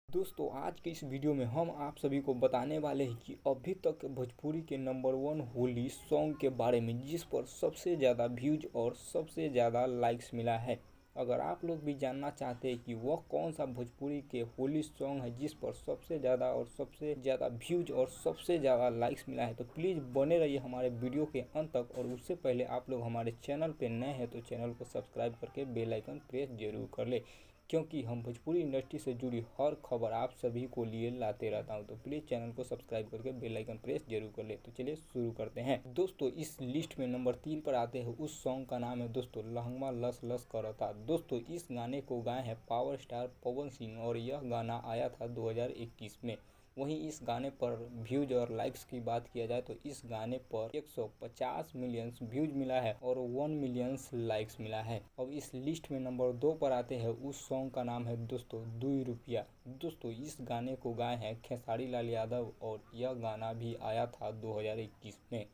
दोस्तों आज के इस वीडियो में हम आप सभी को बताने वाले हैं कि अभी तक भोजपुरी के नंबर 1 होली सॉन्ग के बारे में, जिस पर सबसे ज़्यादा व्यूज और सबसे ज़्यादा लाइक्स मिला है। अगर आप लोग भी जानना चाहते हैं कि वह कौन सा भोजपुरी के होली सॉन्ग है जिस पर सबसे ज़्यादा और सबसे ज़्यादा व्यूज और सबसे ज़्यादा लाइक्स मिला है, तो प्लीज़ बने रहिए हमारे वीडियो के अंत तक। और उससे पहले आप लोग हमारे चैनल पर नए हैं तो चैनल को सब्सक्राइब करके बेल आइकन प्रेस जरूर कर ले, क्योंकि हम भोजपुरी इंडस्ट्री से जुड़ी हर खबर आप सभी को लिए लाते रहता हूं। तो प्लीज़ चैनल को सब्सक्राइब करके बेल आइकन प्रेस जरूर कर ले। तो चलिए शुरू करते हैं। दोस्तों इस लिस्ट में नंबर 3 पर आते हैं, उस सॉन्ग का नाम है दोस्तों लहंगा लस लस करता। दोस्तों इस गाने को गाए हैं पावर स्टार पवन सिंह और यह गाना आया था 2021 में। वहीं इस गाने पर व्यूज और लाइक्स की बात किया जाए तो इस गाने पर 150 मिलियन व्यूज मिला है और 1 मिलियन लाइक्स मिला है। अब इस लिस्ट में नंबर 2 पर आते हैं, उस सॉन्ग का नाम है दोस्तों 2 रुपया। दोस्तों इस गाने को गाए हैं खेसारी लाल यादव और यह गाना भी आया था 2021 में।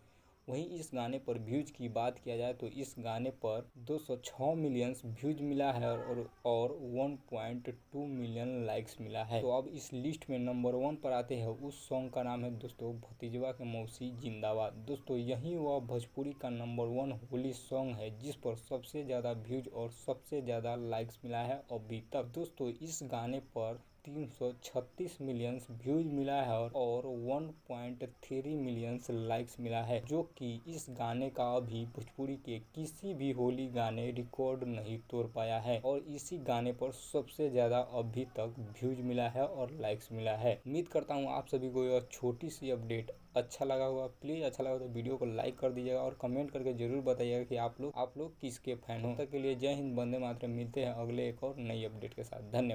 वहीं इस गाने पर व्यूज की बात किया जाए तो इस गाने पर 206 मिलियन व्यूज मिला है और 1.2 मिलियन लाइक्स मिला है। तो अब इस लिस्ट में नंबर 1 पर आते हैं, उस सॉन्ग का नाम है दोस्तों भतीजवा के मौसी जिंदाबाद। दोस्तों यही वह भोजपुरी का नंबर 1 होली सॉन्ग है जिस पर सबसे ज़्यादा व्यूज और सबसे ज़्यादा लाइक्स मिला है अभी तक। दोस्तों इस गाने पर 336 मिलियन व्यूज मिला है और 1.3 मिलियन लाइक्स मिला है, जो कि इस गाने का अभी भोजपुरी के किसी भी होली गाने रिकॉर्ड नहीं तोड़ पाया है। और इसी गाने पर सबसे ज़्यादा अभी तक व्यूज मिला है और लाइक्स मिला है। उम्मीद करता हूँ आप सभी को यह छोटी सी अपडेट अच्छा लगा होगा। प्लीज़ अच्छा लगा तो वीडियो को लाइक कर दीजिएगा और कमेंट करके जरूर बताइएगा कि आप लोग किसके फैन हो। तब तक के लिए जय हिंद, वंदे मातरम। मिलते हैं अगले एक और नई अपडेट के साथ। धन्यवाद।